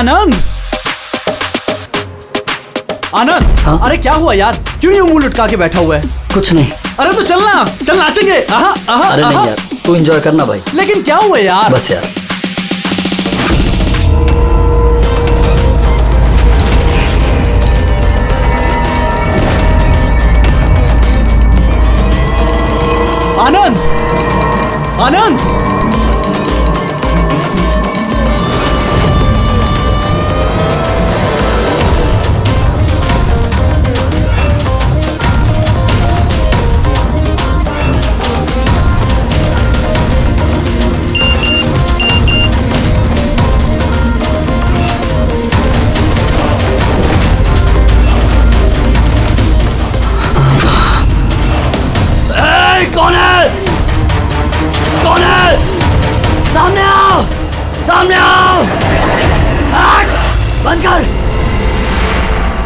आनंद। आनंद, हाँ? अरे क्या हुआ यार, क्यों यूं मुंह लटका के बैठा हुआ है? कुछ नहीं। अरे तो चलना, चल नाचेंगे। अरे नहीं यार, तू एंजॉय करना भाई। लेकिन क्या हुआ यार? बस यार। आनंद, आनंद, कौन है? कौन है? सामने आओ, सामने आओ। बंद कर।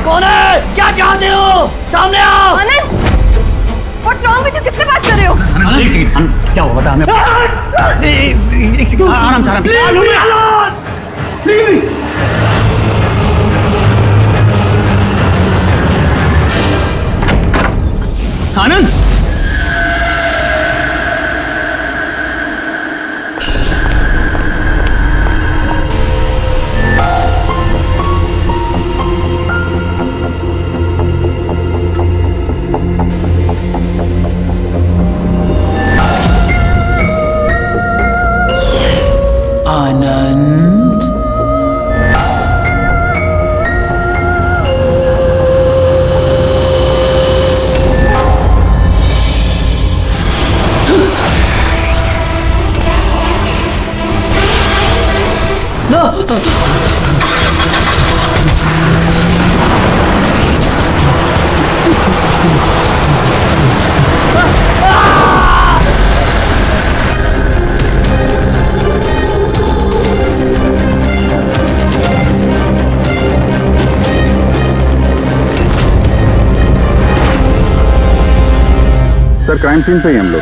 कौन है? क्या चाहते हो? सामने आओ। आनंद, What's wrong with you? किससे बात कर रहे हो? एक सेकंड, क्या हुआ बता हमें। एक सेकंड, आराम से आराम से। आनंद, आनंद, सर क्राइम सीन पे ही हम लोग।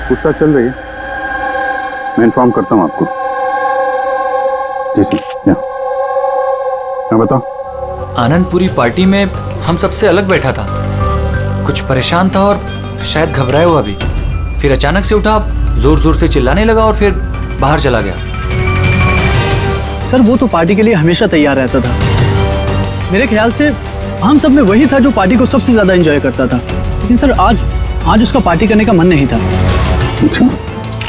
पूछताछ चल रही है, मैं इन्फॉर्म करता हूँ आपको। जी सर। मैं बताओ। आनंद पूरी पार्टी में हम सबसे अलग बैठा था, कुछ परेशान था और शायद घबराया हुआ भी। फिर अचानक से उठा, जोर जोर से चिल्लाने लगा और फिर बाहर चला गया। सर वो तो पार्टी के लिए हमेशा तैयार रहता था। मेरे ख्याल से हम सब में वही था जो पार्टी को सबसे ज्यादा एंजॉय करता था। लेकिन सर आज उसका पार्टी करने का मन नहीं था।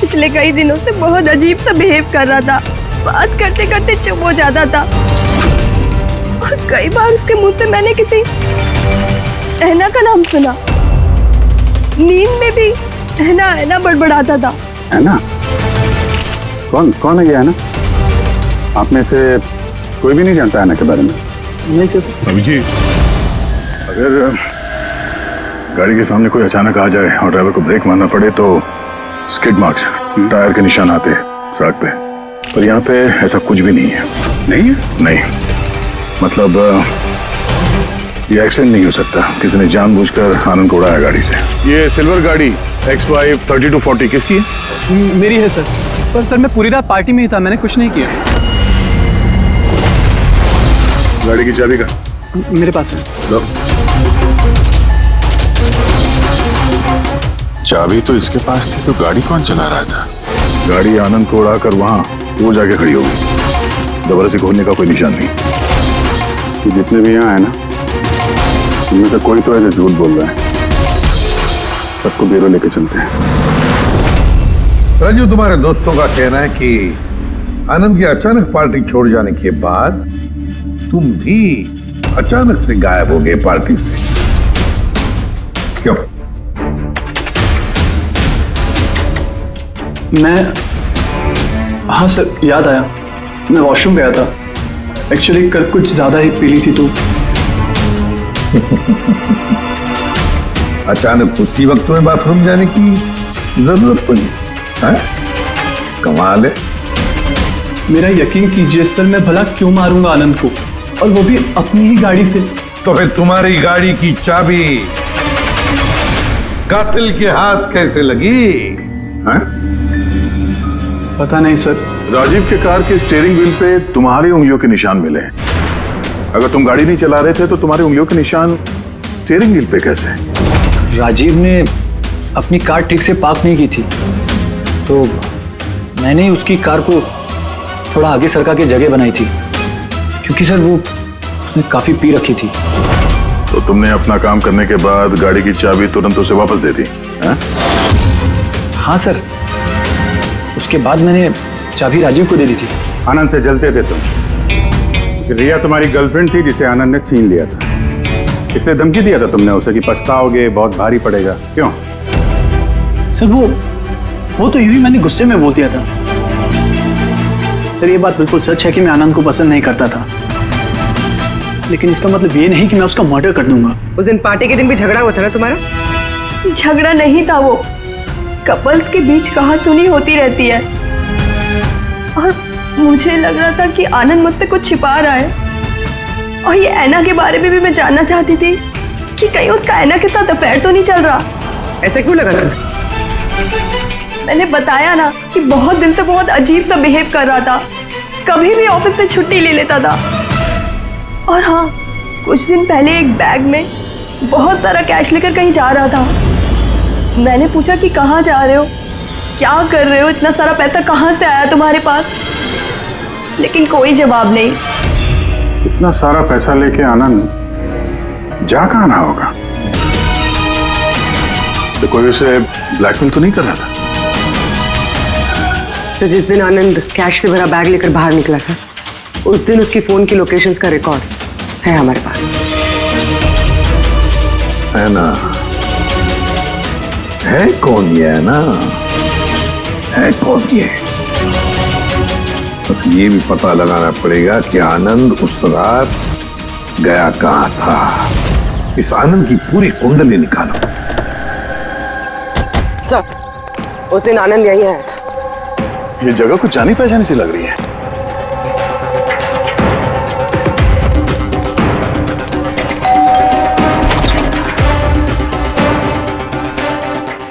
पिछले कई दिनों से बहुत अजीब सा बिहेव कर रहा था। बात करते करते चुप हो जाता था और कई बार उसके मुंह से मैंने किसी ऐना का नाम सुना। नींद में भी ऐना ऐना बड़बड़ाता था। ऐना? कौन है ये ऐना? आप में से कोई भी नहीं जानता ऐना के बारे में? नहीं सर। अभी जी, अगर गाड़ी के सामने कोई अचानक आ जाए और ड्राइवर को ब्रेक मारना पड़े तो स्किड मार्क्स, टायर के निशान आते हैं सड़क पे। पर यहाँ पे ऐसा कुछ भी नहीं है। नहीं है? नहीं, मतलब ये एक्सीडेंट नहीं हो सकता। किसी ने जानबूझकर आनंद को उड़ाया गाड़ी से। ये सिल्वर गाड़ी XY 3240 किसकी है? मेरी है सर। पर सर मैं पूरी रात पार्टी में ही था, मैंने कुछ नहीं किया। गाड़ी की चाबी का? मेरे पास है। लो। चाबी तो इसके पास थी, तो गाड़ी कौन चला रहा था? गाड़ी आनंद को उड़ाकर वहां वो जाके खड़ी होगी। दोबारा से खोलने का कोई निशान नहीं। तो जितने भी यहाँ है ना, उनमें से कोई तो ऐसे झूठ बोल रहा है। सबको ब्यूरो लेके चलते हैं। राजू, तुम्हारे दोस्तों का कहना है कि आनंद की अचानक पार्टी छोड़ जाने के बाद तुम भी अचानक से गायब हो गए पार्टी से। क्यों? हाँ सर, याद आया। मैं वॉशरूम गया था। एक्चुअली कल कुछ ज्यादा ही पी ली थी तो। अचानक उसी वक्त तुम्हें बाथरूम जाने की जरूरत पड़ी? कमाल है। मेरा यकीन कीजिए सर, मैं भला क्यों मारूंगा आनंद को, और वो भी अपनी ही गाड़ी से। तो फिर तुम्हारी गाड़ी की चाबी कातिल के हाथ कैसे लगी? पता नहीं सर, राजीव के कार के स्टीयरिंग व्हील पे तुम्हारी उंगलियों के निशान मिले हैं। अगर तुम गाड़ी नहीं चला रहे थे तो तुम्हारी उंगलियों के निशान स्टीयरिंग व्हील पे कैसे? राजीव ने अपनी कार ठीक से पार्क नहीं की थी, तो मैंने ही उसकी कार को थोड़ा आगे सरका के जगह बनाई थी, क्योंकि सर वो उसने काफी पी रखी थी। तो तुमने अपना काम करने के बाद गाड़ी की चाबी तुरंत उसे वापस दे दी? हाँ सर, उसके बाद मैंने चाबी राजीव को दे दी थी। आनंद से जलते थे तुम। रिया तुम्हारी गर्लफ्रेंड थी जिसे आनंद ने छीन लिया था, इसलिए धमकी दिया था तुमने उसे कि पछताओगे, बहुत भारी पड़ेगा। क्यों? सर वो तो यूं ही मैंने गुस्से में बोल दिया था। सर ये बात बिल्कुल सच है कि मैं आनंद को पसंद नहीं करता था, लेकिन इसका मतलब ये नहीं कि मैं उसका मर्डर कर दूंगा। उस दिन पार्टी के दिन भी झगड़ा हुआ था ना तुम्हारा? झगड़ा नहीं था, वो कपल्स के बीच कहासुनी होती रहती है, और मुझे लग रहा था कि आनंद मुझसे कुछ छिपा रहा है। और ये ऐना के बारे में भी मैं जानना चाहती थी कि कहीं उसका ऐना के साथ अफेयर तो नहीं चल रहा। ऐसा क्यों लगा था? मैंने बताया ना कि बहुत दिन से बहुत अजीब सा बिहेव कर रहा था, कभी भी ऑफिस से छुट्टी ले लेता था। और हाँ, कुछ दिन पहले एक बैग में बहुत सारा कैश लेकर कहीं जा रहा था। मैंने पूछा कि कहाँ जा रहे हो, क्या कर रहे हो, इतना सारा पैसा कहाँ से आया तुम्हारे पास? लेकिन कोई जवाब नहीं। इतना सारा पैसा लेके आनंद जा कहाँ रहा होगा? तो कोई उसे ब्लैकमेल तो नहीं कर रहा था? तो जिस दिन आनंद कैश से भरा बैग लेकर बाहर निकला था, उस दिन उसकी फोन की लोकेशंस का रिकॉर्ड है हमारे पास। ऐना है कौन ये? ऐना है कौन ये? तो ये भी पता लगाना पड़ेगा कि आनंद उस रात गया कहां था। इस आनंद की पूरी कुंडली निकालो। सर, उस दिन आनंद यहीं आया था। ये जगह कुछ जानी पहचानी सी लग रही है।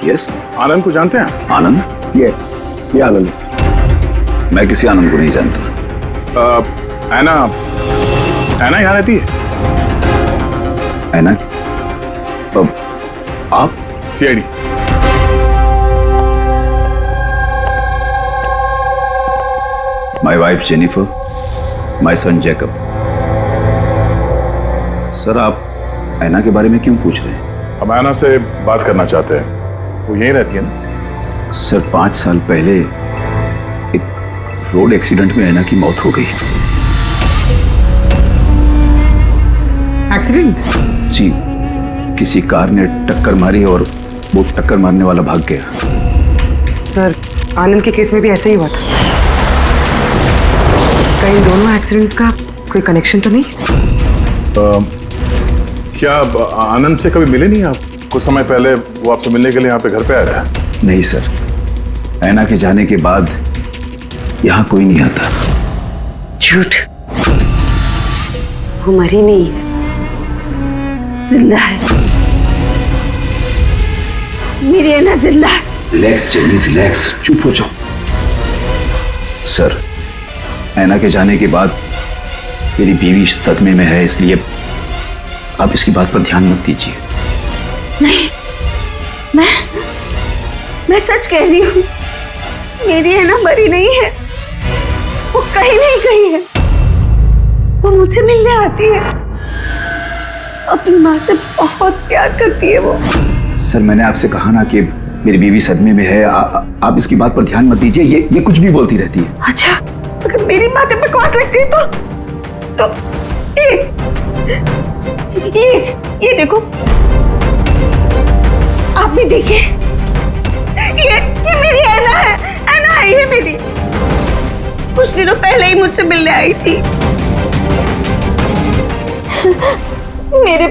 यस, आनंद को जानते हैं? आनंद? ये आनंद। मैं किसी आनंद को नहीं जानता। ऐना यहाँ रहती है? ऐना? अब आप? CID. My wife Jennifer, my son Jacob. Sir, आप ऐना के बारे में क्यों पूछ रहे हैं? हम ऐना से बात करना चाहते हैं। वो यहीं रहती है ना? सर, 5 साल पहले एक रोड एक्सीडेंट में ऐना की मौत हो गई। एक्सीडेंट? जी, किसी कार ने टक्कर मारी और वो टक्कर मारने वाला भाग गया। सर, आनंद के केस में भी ऐसा ही हुआ था। कहीं दोनों एक्सीडेंट्स का कोई कनेक्शन तो नहीं? क्या आनंद से कभी मिले नहीं आप? कुछ समय पहले वो आपसे मिलने के लिए यहाँ पे घर पे आया था। नहीं सर, ऐना के जाने के बाद यहाँ कोई नहीं आता। झूठ, वो मरी नहीं है, जिंदा है। मेरी ऐना जिंदा है। रिलैक्स जेनी, रिलैक्स, चुप हो जाओ। सर, ऐना के जाने के बाद मेरी बीवी सदमे में है, इसलिए आप इसकी बात पर ध्यान मत दीजिए। नहीं, मैं सच कह रही हूँ, मेरी ऐना मरी नहीं है, वो कहीं नहीं गई है। वो मुझसे मिलने आती है, अपनी माँ से बहुत प्यार करती है वो। सर, मैंने आपसे कहा ना कि मेरी बीवी सदमे में है, आप इसकी बात पर ध्यान मत दीजिए। ये कुछ भी बोलती रहती है। अच्छा, अगर मेरी बातें बकवास लगती है तो ये देखो, आप भी देखिए, ये मेरी ऐना है, ऐना है ये मेरी। कुछ दिनों पहले ही मुझसे मिलने आई थी। मेरे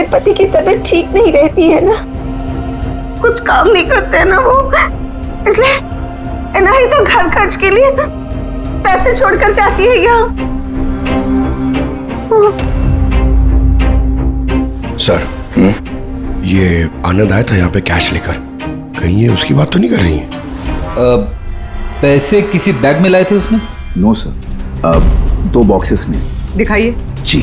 पति की तबीयत ठीक नहीं रहती है ना, कुछ काम नहीं करते हैं ना वो, इसलिए ऐना ही तो घर खर्च के लिए पैसे छोड़कर जाती है यहाँ। सर, ये आनंद आया था यहाँ पे कैश लेकर, कहीं ये उसकी बात तो नहीं कर रही है? पैसे किसी बैग में लाए थे उसने? नो सर, 2 बॉक्सेस में। दिखाइए। जी।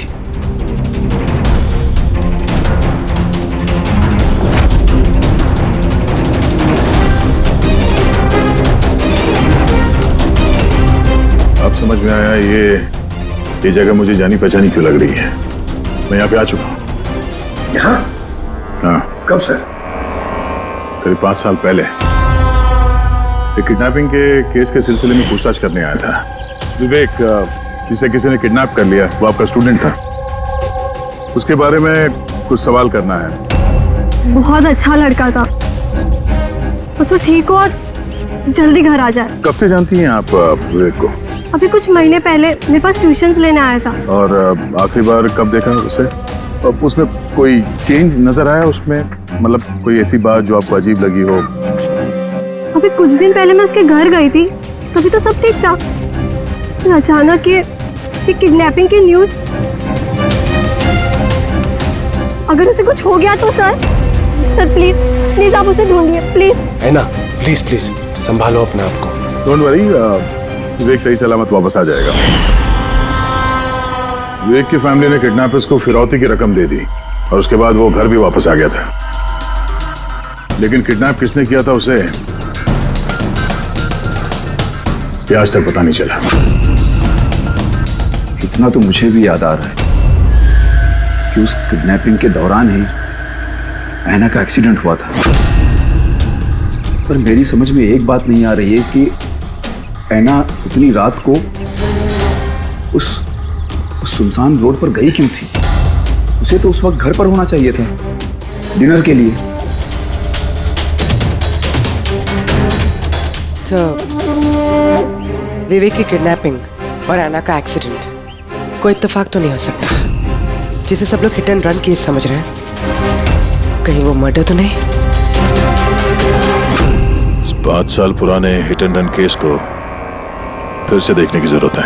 अब समझ में आया ये जगह मुझे जानी पहचानी क्यों लग रही है। मैं यहाँ पे आ चुका हूँ। यहाँ? हाँ। कब सर? करीब 5 साल पहले एक किडनैपिंग के केस के सिलसिले में पूछताछ करने आया था। विवेक, जिसे किसी ने किडनैप कर लिया, वो आपका स्टूडेंट था। उसके बारे में कुछ सवाल करना है। बहुत अच्छा लड़का था, बस वो ठीक हो और जल्दी घर आ जाए। कब से जानती हैं आप विवेक को? अभी कुछ महीने पहले मेरे पास ट्यूशन्स लेने आया था। और आखिरी बार कब देखा उसे? उसमें कोई चेंज नजर आया उसमें? मतलब कोई ऐसी बात जो आपको अजीब लगी हो? अभी कुछ दिन पहले मैं उसके घर गई थी, तभी तो सब ठीक था। फिर अचानक ये किडनैपिंग की न्यूज। अगर उसे कुछ हो गया तो सर प्लीज प्लीज आप उसे ढूंढिए प्लीज। है ना, प्लीज प्लीज संभालो अपने आप को। डोंट वरी, विवेक सही सलामत वापस आ जाएगा। विवेक की फैमिली ने किडनैपर्स को फिरौती की रकम दे दी और उसके बाद वो घर भी वापस आ गया था। लेकिन किडनैप किसने किया था उसे ये आज तक पता नहीं चला। इतना तो मुझे भी याद आ रहा है कि उस किडनैपिंग के दौरान ही ऐना का एक्सीडेंट हुआ था। पर मेरी समझ में एक बात नहीं आ रही है कि ऐना उतनी रात को उस सुनसान रोड पर गई क्यों थी? उसे तो उस वक्त घर पर होना चाहिए था डिनर के लिए। विवेक की किडनैपिंग और ऐना का एक्सीडेंट कोई इत्तेफाक तो नहीं हो सकता, जिसे सब लोग हिट एंड रन केस समझ रहे हैं। कहीं वो मर्डर तो नहीं? 5 साल पुराने हिट एंड रन केस को फिर से देखने की जरूरत है।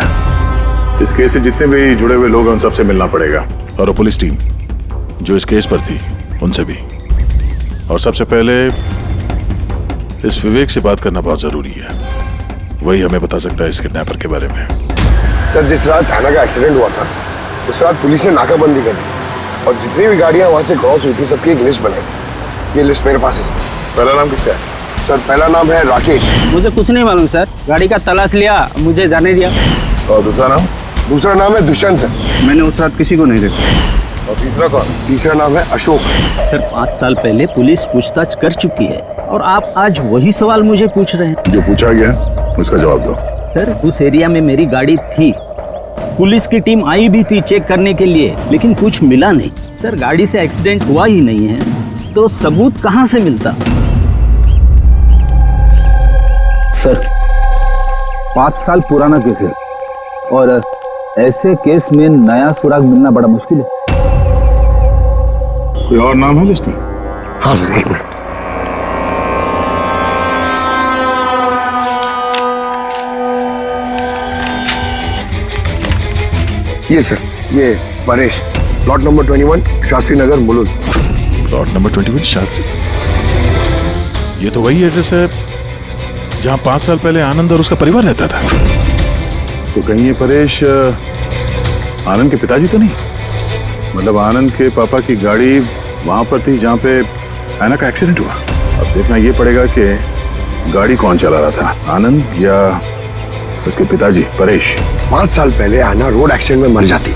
इस केस से जितने भी जुड़े हुए लोग हैं उन सबसे मिलना पड़ेगा, और पुलिस टीम जो इस केस पर थी उनसे भी। और सबसे पहले इस विवेक से बात करना बहुत जरूरी है। वही हमें बता सकता है इस किडनैपर के बारे में। सर, जिस रात ऐना का एक्सीडेंट हुआ था उस रात पुलिस ने नाकाबंदी कर दी और जितनी भी गाड़ियां वहां से क्रॉस हुई थी सबकी एक लिस्ट बनाई। ये लिस्ट मेरे पास है सर। पहला नाम किसका है? सर, पहला नाम है राकेश। मुझे कुछ नहीं मालूम सर, गाड़ी का तलाश लिया, मुझे जाने दिया। और दूसरा नाम? दूसरा नाम है दुष्यंत सर। मैंने उस रात किसी को नहीं देखा। और तीसरा कौन? तीसरा नाम है अशोक। सर 5 साल पहले पुलिस पूछताछ कर चुकी है और आप आज वही सवाल मुझे पूछ रहे हैं। जो पूछा गया उसका जवाब दो। सर, उस एरिया में मेरी गाड़ी थी, पुलिस की टीम आई भी थी चेक करने के लिए, लेकिन कुछ मिला नहीं। सर, गाड़ी से एक्सीडेंट हुआ ही नहीं है तो सबूत कहां से मिलता? सर 5 साल पुराना केस है और ऐसे केस में नया सुराग मिलना बड़ा मुश्किल है। कोई और नाम है लिस्ट में? हाँ सर, एक मिनट। ये सर, ये Paresh, plot number 21 Shastri Nagar Mulund. Plot number 21 Shastri. ये तो वही एड्रेस है जहां 5 साल पहले आनंद और उसका परिवार रहता था। तो कहीं ये परेश आनंद के पिताजी तो नहीं? मतलब आनंद के पापा की गाड़ी वहां पर थी जहां पे ऐना का एक्सीडेंट हुआ। अब देखना ये पड़ेगा कि गाड़ी कौन चला रहा था, आनंद या उसके पिताजी परेश। 5 साल पहले ऐना रोड एक्सीडेंट में मर जाती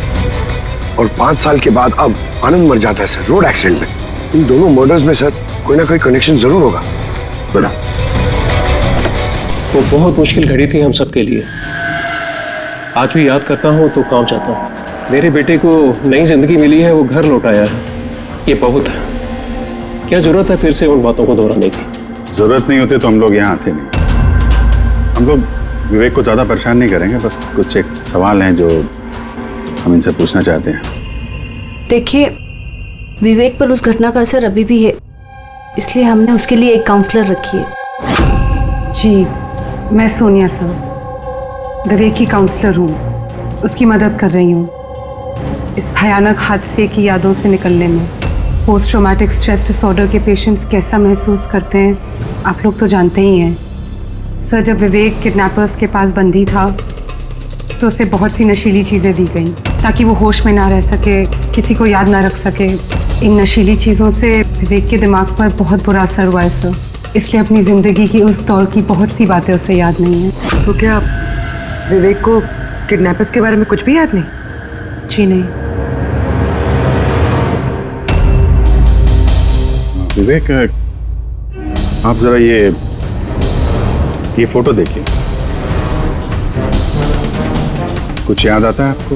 और 5 साल के बाद अब आनंद मर जाता है सर रोड एक्सीडेंट में। इन दोनों मर्डर्स में सर कोई ना कोई कनेक्शन जरूर होगा। बोला वो बहुत मुश्किल घड़ी थी हम सबके लिए। आज भी याद करता हूँ तो कांप जाता हूँ। मेरे बेटे को नई जिंदगी मिली है, वो घर लौटाया है, ये बहुत है। क्या जरूरत है फिर से उन बातों को दोहराने की? जरूरत नहीं होती तो हम लोग यहाँ आते नहीं। हम लोग विवेक को ज्यादा परेशान नहीं करेंगे, बस कुछ एक सवाल हैं जो हम इनसे पूछना चाहते हैं। देखिए, विवेक पर उस घटना का असर अभी भी है, इसलिए हमने उसके लिए एक काउंसलर रखी है। जी, मैं सोनिया सर, विवेक की काउंसलर हूँ, उसकी मदद कर रही हूँ इस भयानक हादसे की यादों से निकलने में। पोस्ट ट्रॉमेटिक स्ट्रेस डिसऑर्डर के पेशेंट्स कैसा महसूस करते हैं आप लोग तो जानते ही हैं। सर, जब विवेक किडनैपर्स के पास बंदी था तो उसे बहुत सी नशीली चीज़ें दी गई ताकि वो होश में ना रह सके, किसी को याद ना रख सके। इन नशीली चीज़ों से विवेक के दिमाग पर बहुत बुरा असर हुआ है सर, इसलिए अपनी ज़िंदगी की उस दौर की बहुत सी बातें उसे याद नहीं है। तो क्या विवेक को किडनैपर्स के बारे में कुछ भी याद नहीं? जी नहीं। विवेक, आप जरा ये फोटो देखिए। कुछ याद आता है आपको?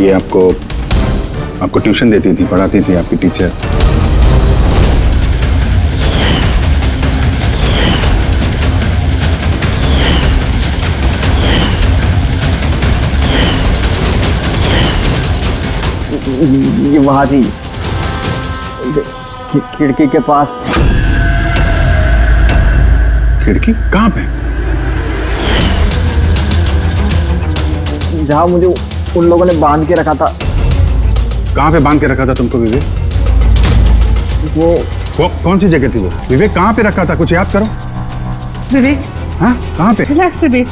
ये आपको ट्यूशन देती थी, पढ़ाती थी आपकी टीचर। ये वहां थी, खिड़की के पास। खिड़की कहाँ पे? जहाँ मुझे उन लोगों ने बांध के रखा था। कहाँ पे बांध के रखा था तुमको विवेक? वो कौन सी जगह थी वो? विवेक कहाँ पे रखा था? कुछ याद करो। विवेक, हाँ कहाँ पे? रिलैक्स विवेक,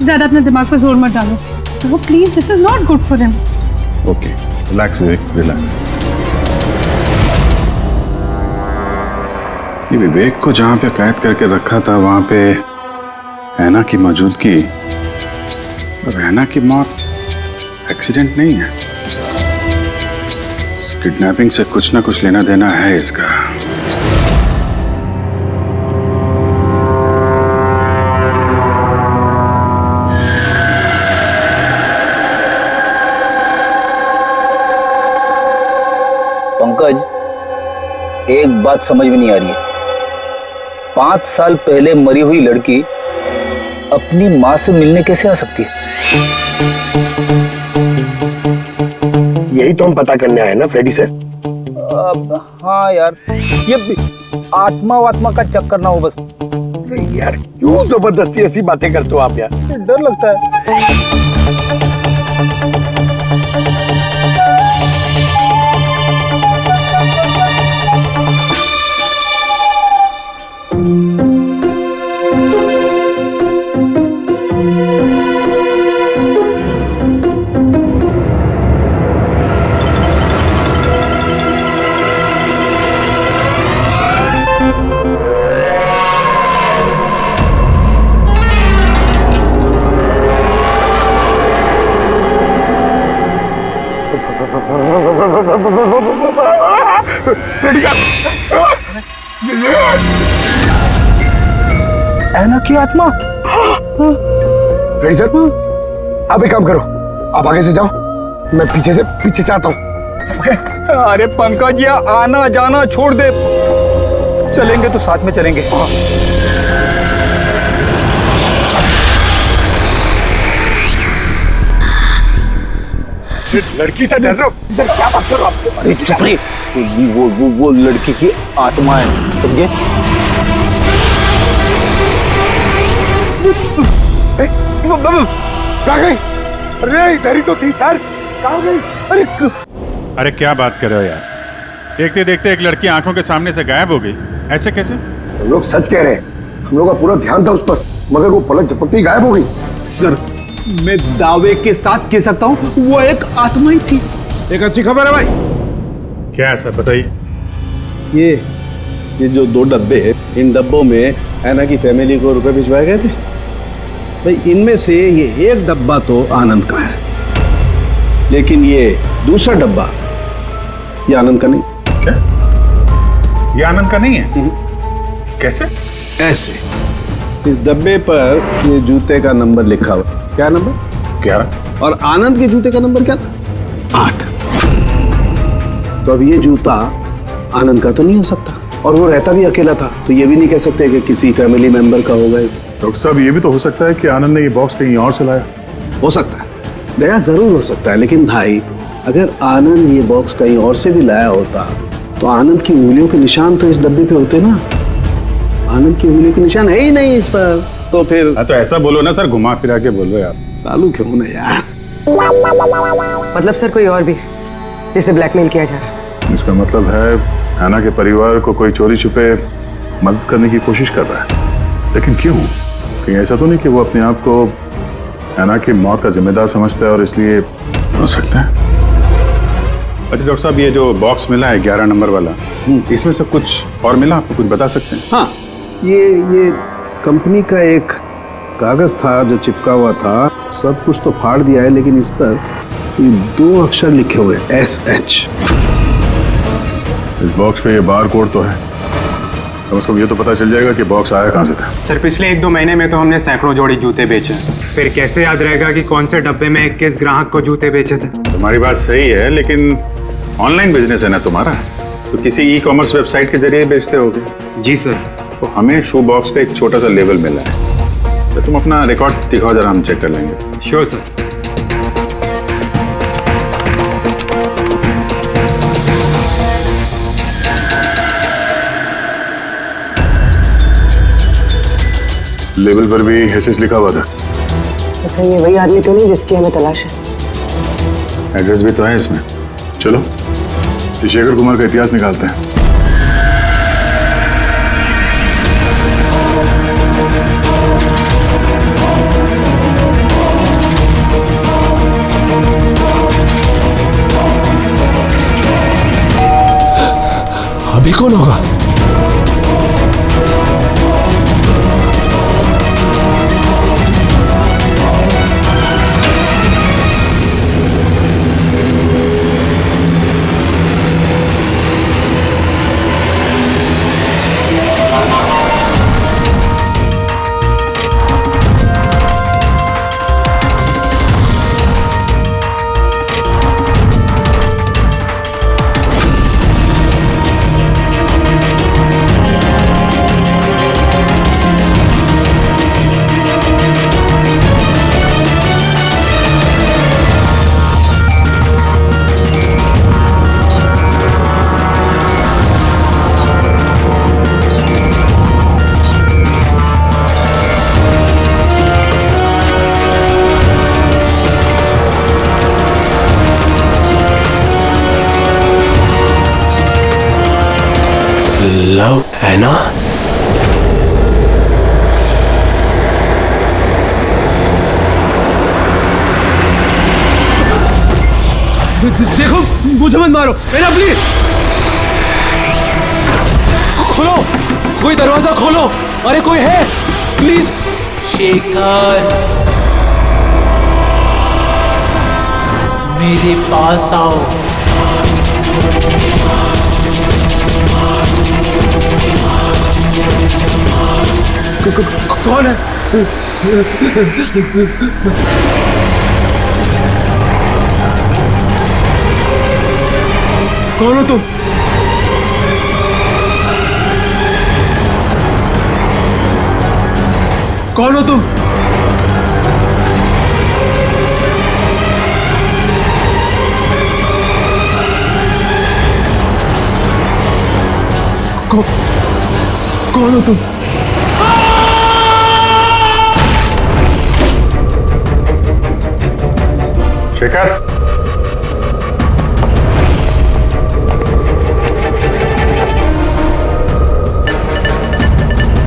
ज़्यादा अपने दिमाग पर जोर मत डालो। वो please, this is not good for him. Okay, relax Vivek, relax. ये विवेक को जहाँ पे कैद करके रखा था वहां पे ऐना की मौजूदगी और ऐना की मौत एक्सीडेंट नहीं है। किडनैपिंग से कुछ ना कुछ लेना देना है इसका। पंकज, एक बात समझ में नहीं आ रही है। 5 साल पहले मरी हुई लड़की अपनी माँ से मिलने कैसे आ सकती है? यही तो हम पता करने आए ना फ्रेडी सर। हाँ यार, ये आत्मा वात्मा का चक्कर ना हो बस। यार क्यों जबरदस्ती ऐसी बातें करते हो आप यार? डर लगता है। ऐना की आत्मा। फ्रेडी सर, आप एक काम करो, आप आगे से जाओ, मैं पीछे से आता हूँ। अरे पंकज, ये आना जाना छोड़ दे, चलेंगे तो साथ में चलेंगे। लड़की से डर रहे हो? सर क्या बात कर रहे हो आप? अरे चुप रे, वो लड़की की आत्मा है, समझे? कहाँ गई? अरे इधर ही तो थी सर, कहाँ गई? अरे क्या बात कर रहे हो यार? देखते देखते एक लड़की आंखों के सामने से गायब हो गई, ऐसे कैसे? हम लोग सच कह रहे हैं, हम लोग का पूरा ध्यान था उस पर, मगर वो पलक झपकते ही गायब हो गई। सर, मैं दावे के साथ कह सकता हूँ वो एक आत्मा ही थी। एक अच्छी खबर है भाई। क्या है सर, बताइए। ये जो 2 डब्बे हैं, इन डब्बों में ऐना की फैमिली को रुपए भिजवाए गए थे भाई। इनमें से ये एक डब्बा तो आनंद का है, लेकिन ये दूसरा डब्बा ये आनंद का नहीं। क्या? ये आनंद का नहीं है? कैसे? ऐसे, इस डब्बे पर ये जूते का नंबर लिखा हुआ। क्या नंबर? 11। और आनंद के जूते का नंबर क्या था? 8। तो अब ये जूता आनंद का तो नहीं हो सकता, और वो रहता भी अकेला था, तो ये भी नहीं कह सकते कि किसी फैमिली मेंबर का होगा। डॉक्टर साहब, ये भी तो हो सकता है कि आनंद ने ये बॉक्स कहीं और से लाया। हो सकता है, दया जरूर हो सकता है, लेकिन भाई अगर आनंद ये बॉक्स कहीं और से भी लाया होता तो आनंद की उंगलियों के निशान तो इस डब्बे पे होते ना। आनंद की उंगलियों के निशान है ही नहीं इस पर, तो फिर तो ऐसा बोलो ना सर, घुमा फिरा के बोलो यार। सालू क्यों ना यार। मतलब सर कोई और भी जिसे ब्लैकमेल किया जा रहा है? इसका मतलब है ऐना के परिवार को कोई चोरी छुपे मदद करने की कोशिश कर रहा है। लेकिन क्यों? कहीं ऐसा तो नहीं कि वो अपने आप को ऐना की मौत का जिम्मेदार समझता है और इसलिए हो सकता है। अच्छा डॉक्टर साहब, ये जो बॉक्स मिला है 11 नंबर वाला, इसमें से कुछ और मिला? आपको कुछ बता सकते हैं? हाँ, ये कंपनी का एक कागज था जो चिपका हुआ था। सब कुछ तो फाड़ दिया है, लेकिन इस पर ये 2 अक्षर लिखे हुए SH। इस बॉक्स पे ये बार कोड तो है, कम से कम ये तो पता चल जाएगा कि बॉक्स आया कहाँ से था। सर पिछले 1-2 महीने में तो हमने सैकड़ों जोड़ी जूते बेचे, फिर कैसे याद रहेगा कि कौन से डब्बे में किस ग्राहक को जूते बेचे थे? तुम्हारी बात सही है, लेकिन ऑनलाइन बिजनेस है ना तुम्हारा, तो किसी ई-कॉमर्स वेबसाइट के जरिए बेचते होगे। जी सर। तो हमें शू बॉक्स पे एक छोटा सा लेबल मिला है, तो तुम अपना रिकॉर्ड दिखाओ जरा, हम चेक कर लेंगे। Sure sir. लेबल पर भी एसएस लिखा हुआ था। तो कहीं ये वही आदमी तो नहीं जिसकी हमें तलाश है? एड्रेस भी तो है इसमें। चलो शेखर कुमार का इतिहास निकालते हैं। अभी कौन होगा? लव ऐना? देखो, मुझे मत मारो, ऐना प्लीज। खोलो, कोई दरवाजा खोलो। अरे कोई है, प्लीज। शेखर, मेरे पास आओ। कौन है? कौन हो तुम? कौन हो तुम? कौन हो तुम? शेखर,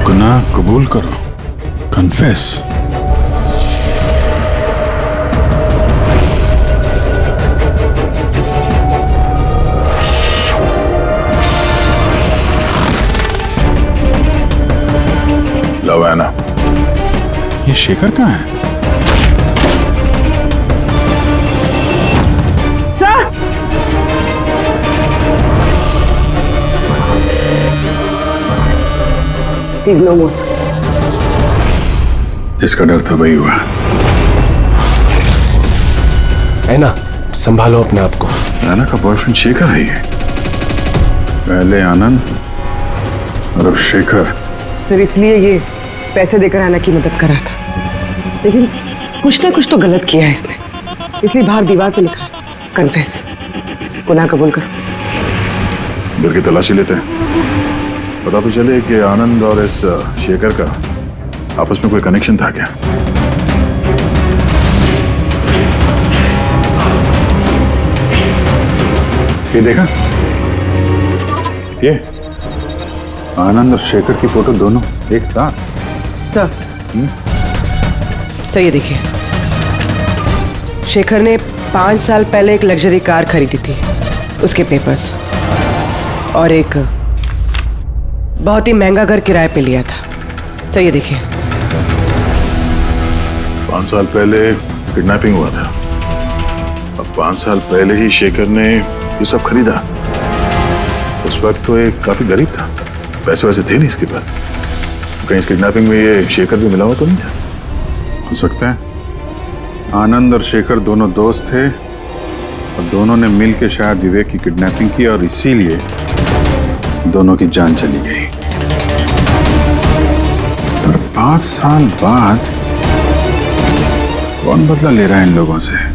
गुनाह कबूल करो, कन्फेस। लव ऐना, ये शेखर कहाँ है? Please no more, sir. जिसका डर था वही हुआ। ऐना, संभालो अपने आप को। ऐना का बॉयफ्रेंड शेखर है ये। पहले आनंद और अब शेखर। सर इसलिए ये पैसे देकर ऐना की मदद कर रहा था, लेकिन कुछ ना कुछ तो गलत किया है इसने, इसलिए बाहर दीवार पे लिखा है कन्फेस, गुनाह कबूल करो। घर की तलाशी लेते हैं, पता तो चले कि आनंद और इस शेखर का आपस में कोई कनेक्शन था क्या। ये देखा, ये आनंद और शेखर की फोटो दोनों एक साथ। सर सर ये देखिए, शेखर ने 5 साल पहले एक लग्जरी कार खरीदी थी, उसके पेपर्स, और एक बहुत ही महंगा घर किराए पे लिया था। सर ये देखिए। 5 साल पहले किडनैपिंग हुआ था। अब 5 साल पहले ही शेखर ने ये सब खरीदा। उस वक्त तो एक काफी गरीब था, पैसे वैसे थे नहीं इसके पास। कहीं इस किडनैपिंग में ये शेखर भी मिला हुआ तो नहीं था? हो सकता है आनंद और शेखर दोनों दोस्त थे और दोनों ने मिल के शायद विवेक की किडनैपिंग की और इसीलिए दोनों की जान चली गई। और 5 साल बाद कौन बदला ले रहा है इन लोगों से?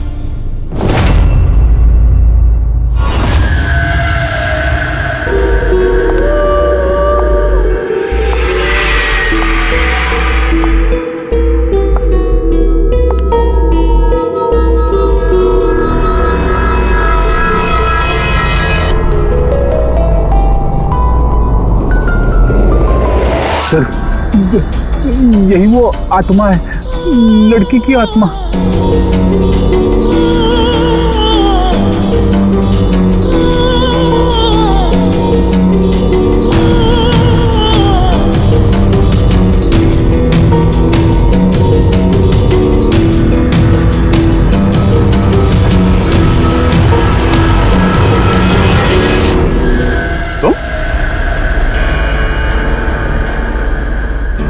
सर यही वो आत्मा है, लड़की की आत्मा।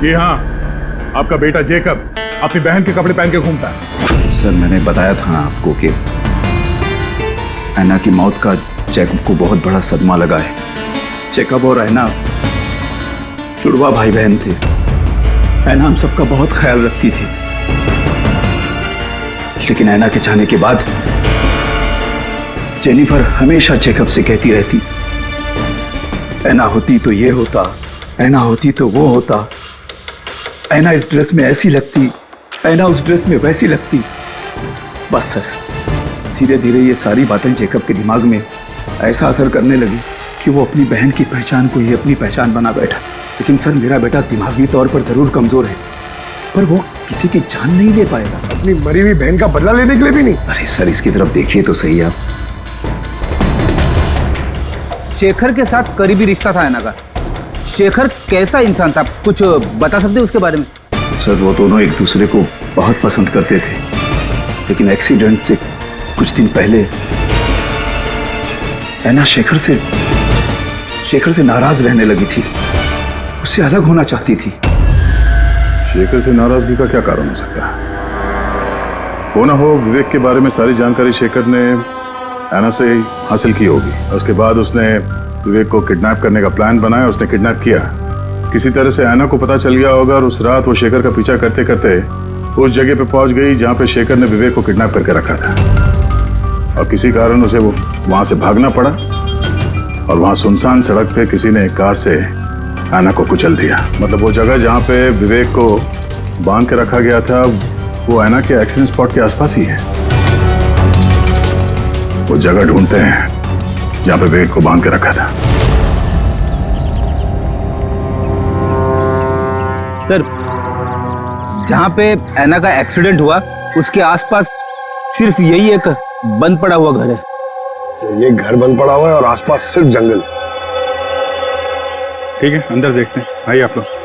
जी हाँ, आपका बेटा जेकब अपनी बहन के कपड़े पहन के घूमता है। सर मैंने बताया था ना आपको कि ऐना की मौत का जैकब को बहुत बड़ा सदमा लगा है। जैकब और ऐना जुड़वा भाई बहन थे। ऐना हम सबका बहुत ख्याल रखती थी, लेकिन ऐना के जाने के बाद जेनिफर हमेशा जैकब से कहती रहती, ऐना होती तो ये होता, ऐना होती तो वो होता, ऐना इस ड्रेस में ऐसी लगती, ऐना उस ड्रेस में वैसी लगती। बस सर, धीरे धीरे ये सारी बातें जेकब के दिमाग में ऐसा असर करने लगी कि वो अपनी बहन की पहचान को ही अपनी पहचान बना बैठा। लेकिन सर मेरा बेटा दिमागी तौर पर जरूर कमजोर है, पर वो किसी की जान नहीं ले पाएगा। अपनी मरी हुई बहन का बदला लेने के लिए भी नहीं। अरे सर इसकी तरफ देखिए तो सही आप। शेखर के साथ करीबी रिश्ता था ऐना का। शेखर कैसा इंसान था, कुछ बता सकते उसके बारे में? सर वो दोनों एक दूसरे को बहुत पसंद करते थे, लेकिन एक्सीडेंट से कुछ दिन पहले ऐना शेखर से नाराज रहने लगी थी, उससे अलग होना चाहती थी। शेखर से नाराजगी का क्या कारण हो सकता है? हो ना हो विवेक के बारे में सारी जानकारी शेखर ने ऐना से हासिल की होगी। उसके बाद उसने विवेक को किडनैप करने का प्लान बनाया, उसने किडनैप किया। किसी तरह से ऐना को पता चल गया होगा और उस रात वो शेखर का पीछा करते करते उस जगह पे पहुंच गई जहां पे शेखर ने विवेक को किडनैप करके रखा था। और किसी कारण उसे वो वहां से भागना पड़ा और वहां सुनसान सड़क पे किसी ने एक कार से ऐना को कुचल दिया। मतलब वो जगह जहां पे विवेक को बांध के रखा गया था वो ऐना के एक्सीडेंट स्पॉट के आसपास ही है। वो जगह ढूंढते हैं जहां पे विवेक को बांध के रखा था। सर जहां पे ऐना का एक्सीडेंट हुआ उसके आसपास सिर्फ यही एक बंद पड़ा हुआ घर है। ये घर बंद पड़ा हुआ है और आसपास सिर्फ जंगल। ठीक है, अंदर देखते हैं। आइए आप लोग।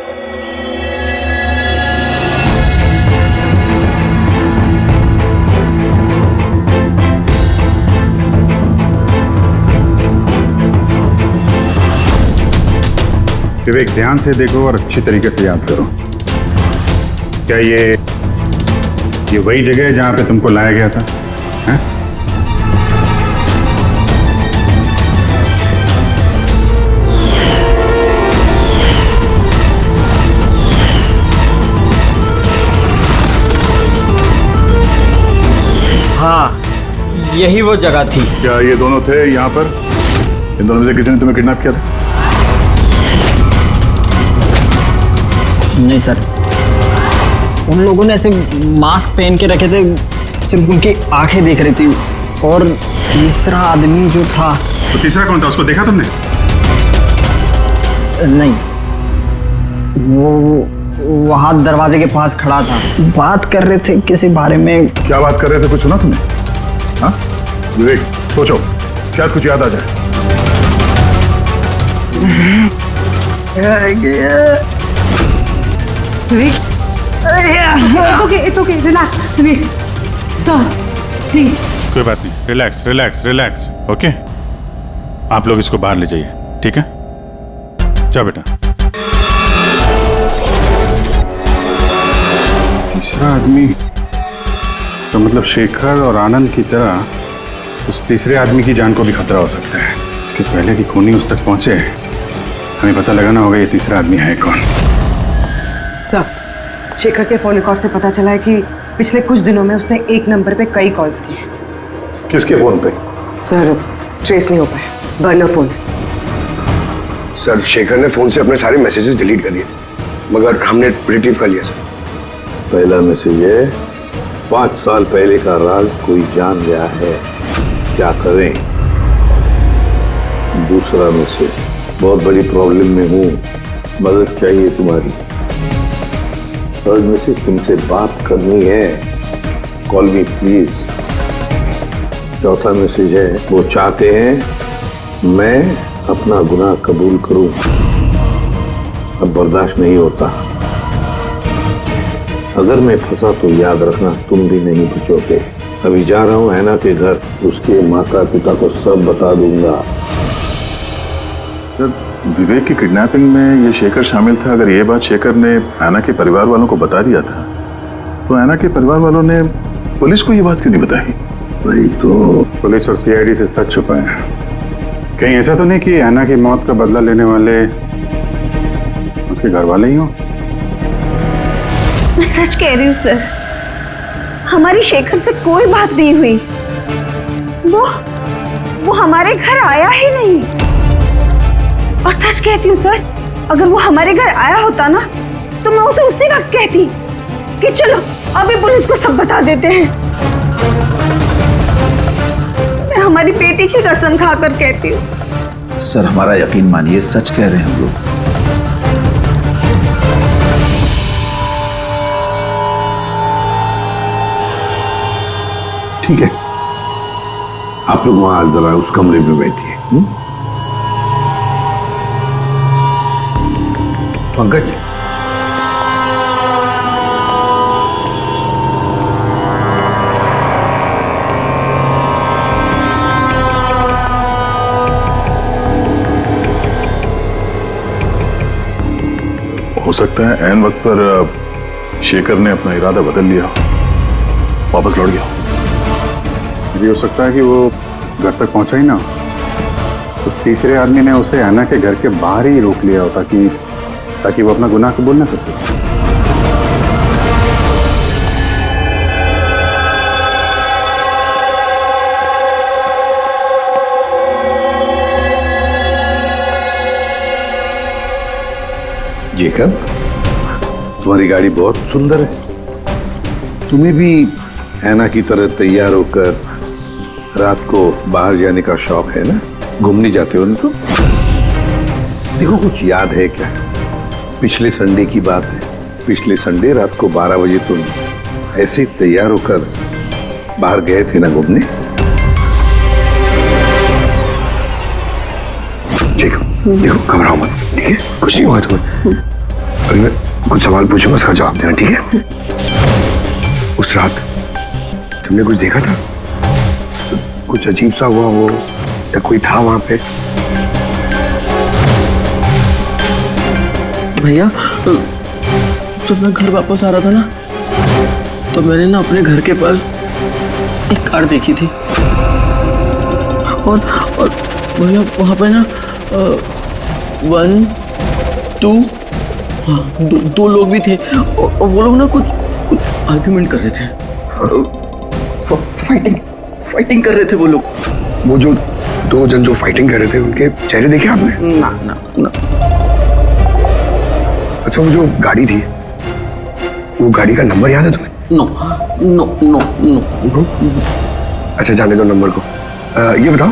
विवेक ध्यान से देखो और अच्छी तरीके से याद करो। क्या ये वही जगह है जहां पे तुमको लाया गया था? हैं? हाँ, यही वो जगह थी। क्या ये दोनों थे यहाँ पर? इन दोनों में से किसी ने तुम्हें किडनैप किया था? नहीं सर, उन लोगों ने ऐसे मास्क पहन के रखे थे, सिर्फ उनकी आंखें देख रही थी। और तीसरा आदमी जो था, तो तीसरा कौन था? उसको देखा तुमने? नहीं, वहाँ दरवाजे के पास खड़ा था, बात कर रहे थे किसी बारे में। क्या बात कर रहे थे, कुछ सुना तुमने? हाँ विवेक, सोचो शायद कुछ याद आ जाए। It's okay, relax. Sir, please. कोई बात नहीं, रिलैक्स रिलैक्स रिलैक्स। ओके, आप लोग इसको बाहर ले जाइए, ठीक है? जाओ बेटा। तीसरा आदमी तो मतलब शेखर और आनंद की तरह उस तीसरे आदमी की जान को भी खतरा हो सकता है। इसके पहले कि खूनी उस तक पहुंचे, हमें पता लगाना होगा ये तीसरा आदमी है कौन। सर, शेखर के फोन रिकॉर्ड से पता चला है कि पिछले कुछ दिनों में उसने एक नंबर पे कई कॉल्स किए हैं। किसके फोन पे? सर, ट्रेस नहीं हो पाया, बर्नर फोन है। सर, शेखर ने फोन से अपने सारे मैसेजेस डिलीट कर दिए, मगर हमने रिट्रीव कर लिया सर। पहला मैसेज है, 5 साल पहले का राज कोई जान गया है, क्या करें। दूसरा मैसेज, बहुत बड़ी प्रॉब्लम में हूँ, मदद चाहिए तुम्हारी। थर्ड मैसेज, तुमसे बात करनी है, कॉल मी प्लीज। चौथा मैसेज है, वो चाहते हैं मैं अपना गुनाह कबूल करूं, अब बर्दाश्त नहीं होता। अगर मैं फंसा तो याद रखना तुम भी नहीं बचोगे। अभी जा रहा हूं ऐना के घर, उसके माता पिता को सब बता दूंगा। विवेक की किडनैपिंग में ये शेखर शामिल था। अगर ये बात शेखर ने ऐना के परिवार वालों को बता दिया था, तो ऐना के परिवार वालों ने पुलिस को ये बात क्यों नहीं बताई? वही तो, पुलिस और सीआईडी से सच छुपाए हैं। कहीं ऐसा तो नहीं कि ऐना की मौत का बदला लेने वाले उसके घर वाले ही हो? मैं सच कह रही हूँ सर, हमारी शेखर से कोई बात नहीं हुई। वो हमारे घर आया ही नहीं। और सच कहती हूँ सर, अगर वो हमारे घर आया होता ना, तो मैं उसे उसी वक्त कहती कि चलो अभी पुलिस को सब बता देते हैं। मैं हमारी बेटी की कसम खाकर कहती हूँ। सर, हमारा यकीन मानिए, सच कह रहे हैं हम लोग। ठीक है, आप लोग वहां जरा उस कमरे में बैठिए। पंकज, हो सकता है ऐन वक्त पर शेखर ने अपना इरादा बदल लिया, वापस लौट गया। ये हो सकता है कि वो घर तक पहुंचा ही ना, उस तीसरे आदमी ने उसे ऐना के घर के बाहर ही रोक लिया हो ताकि वो अपना गुनाह कबूल न कर सके। जेकब, तुम्हारी गाड़ी बहुत सुंदर है। तुम्हें भी ऐना की तरह तैयार होकर रात को बाहर जाने का शौक है ना? घूमने जाते हो ना? तो देखो, कुछ याद है क्या? पिछले संडे की बात है। पिछले संडे रात को 12 बजे तुम ऐसे ही तैयार होकर बाहर गए थे ना घूमने? देखो, घबराओ मत, ठीक है? कुछ नहीं हुआ तुम्हें। अगर मैं कुछ सवाल पूछूंगा, उसका जवाब देना, ठीक है? उस रात तुमने कुछ देखा था? कुछ अजीब सा हुआ हो, या कोई था वहां पे? भैया, जब मैं घर वापस आ रहा था ना, तो मैंने ना अपने घर के पास एक कार देखी थी, और भैया वहां पे ना 1 2 हाँ, दो लोग भी थे, और वो लोग ना कुछ आर्ग्यूमेंट कर रहे थे, फाइटिंग कर रहे थे वो लोग। वो जो 2 जन जो फाइटिंग कर रहे थे, उनके चेहरे देखे आपने? ना। अच्छा, वो जो गाड़ी थी, वो गाड़ी का नंबर याद है तुम्हें? नो। अच्छा, जाने दो नंबर को। ये बताओ,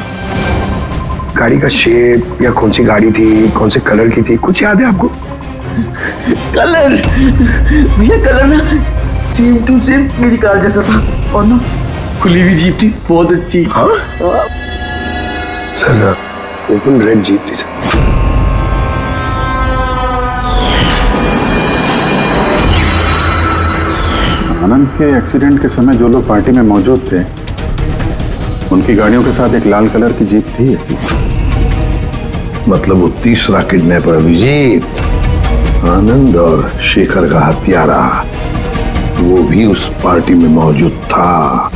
गाड़ी का शेप या कौन सी गाड़ी थी, कौन से कलर की थी, कुछ याद है आपको? कलर भैया, कलर ना सेम टू सेम मेरी कार जैसा था, और ना खुली हुई जीप थी, बहुत अच्छी। हाँ सर, ओपन रेड जीप थी सर। आनंद के एक्सीडेंट के समय जो लोग पार्टी में मौजूद थे, उनकी गाड़ियों के साथ एक लाल कलर की जीप थी ऐसी। मतलब वो तीसरा किडनैपर अभिजीत, आनंद और शेखर का हत्यारा, वो भी उस पार्टी में मौजूद था।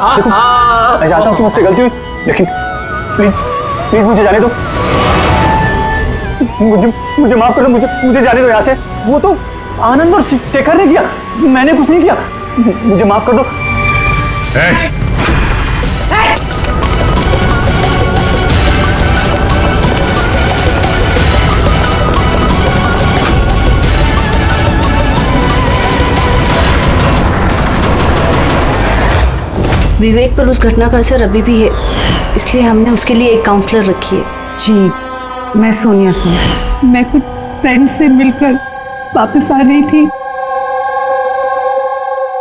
देखो, मैं जानता हूँ कि मुझसे गलती हुई, लेकिन प्लीज प्लीज मुझे जाने दो। मुझे माफ कर दो, मुझे जाने दो यहाँ से। वो तो आनंद और शेखर ने किया, मैंने कुछ नहीं किया। मुझे माफ कर दो। विवेक पर उस घटना का असर अभी भी है, इसलिए हमने उसके लिए एक काउंसलर रखी है। जी, मैं सोनिया सिंह। मैं कुछ फ्रेंड से मिलकर वापस आ रही थी,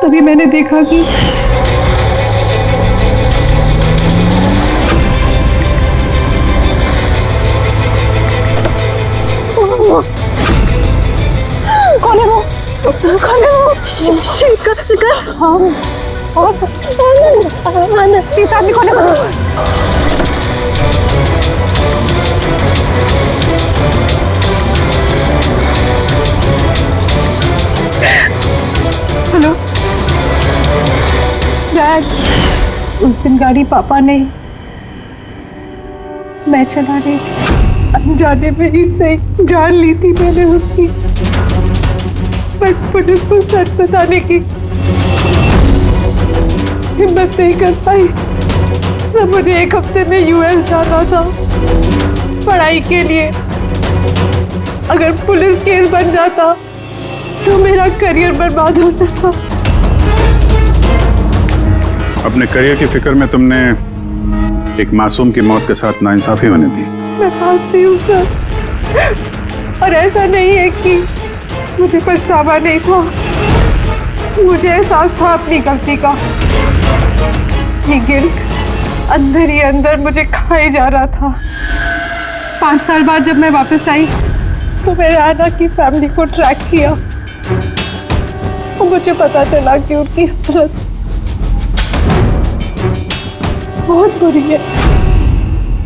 तभी मैंने देखा कि कौन है वो? कौन है वो? शेखर। हाँ, और आनंद इस आदमी कौन है? हेलो डैड, उस दिन गाड़ी पापा ने, मैं चला रही थी, अनजाने में ही सही जान ली थी मैंने उसकी, बस पुलिस को सच बताने की हिम्मत नहीं कर पाई। तो मुझे एक हफ्ते में यूएस जाना था पढ़ाई के लिए। अगर पुलिस केस बन जाता तो मेरा करियर बर्बाद हो सकता। अपने करियर की फिक्र में तुमने एक मासूम की मौत के साथ नाइंसाफी होने दी। मैं फांसती हूँ सर, और ऐसा नहीं है कि मुझे पछतावा नहीं था, मुझे एहसास था अपनी गलती का। ये गिल्ट अंदर ही अंदर मुझे खाए जा रहा था। 5 साल बाद जब मैं वापस आई तो मैंने आना की फैमिली को ट्रैक किया, और मुझे पता चला कि उनकी हालत बहुत बुरी है,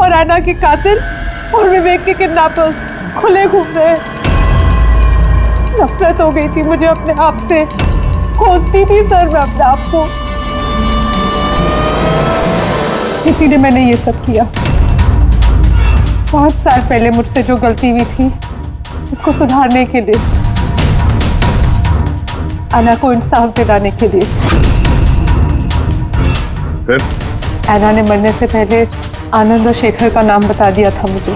और आना के कातिल और विवेक के किडनैपर्स खुले घूम रहे हैं। नफरत हो गई थी मुझे अपने आप से, खोजती थी सर मैं अपने आप को, इसीलिए मैंने ये सब किया। 5 साल पहले मुझसे जो गलती हुई थी उसको सुधारने के लिए, आना को इंसाफ दिलाने के लिए। फिर आना ने मरने से पहले आनंद और शेखर का नाम बता दिया था मुझे।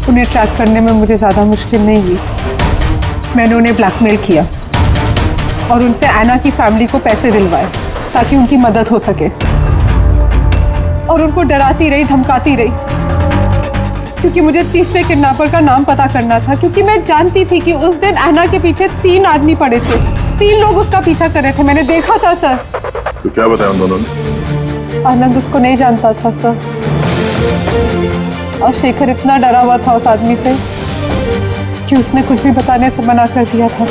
उन्हें ट्रैक करने में मुझे ज़्यादा मुश्किल नहीं हुई। मैंने उन्हें ब्लैकमेल किया और उनसे आना की फैमिली को पैसे दिलवाए ताकि उनकी मदद हो सके, और उनको डराती रही, धमकाती रही, क्योंकि मुझे तीसरे किडनैपर का नाम पता करना था, क्योंकि मैं जानती थी कि उस दिन आना के पीछे 3 आदमी पड़े थे, 3 लोग उसका पीछा कर रहे थे। मैंने देखा था सर। तो क्या बताया उन दोनों ने? आनंद उसको नहीं जानता था सर, और शेखर इतना डरा हुआ था उस आदमी से कि उसने कुछ भी बताने से मना कर दिया था।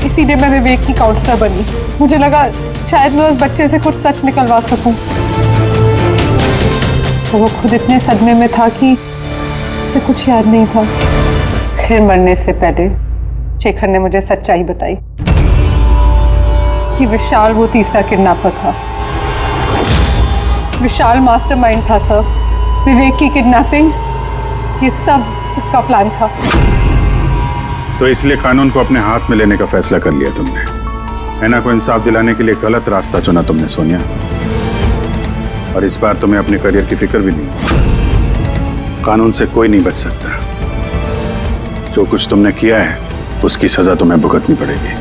इसीलिए मैं विवेक की काउंसलर बनी। मुझे लगा शायद मैं उस बच्चे से कुछ सच निकलवा सकूं। तो वो खुद इतने सदमे में था कि उसे कुछ याद नहीं था। फिर मरने से पहले शेखर ने मुझे सच्चाई बताई कि विशाल वो तीसरा किडनैपर था। विशाल मास्टरमाइंड था सर। विवेक की किडनैपिंग, ये सब उसका प्लान था। तो इसलिए कानून को अपने हाथ में लेने का फैसला कर लिया तुमने। ऐना को इंसाफ दिलाने के लिए गलत रास्ता चुना तुमने सोनिया। और इस बार तुम्हें अपने करियर की फिक्र भी नहीं। कानून से कोई नहीं बच सकता। जो कुछ तुमने किया है उसकी सजा तुम्हें भुगतनी पड़ेगी।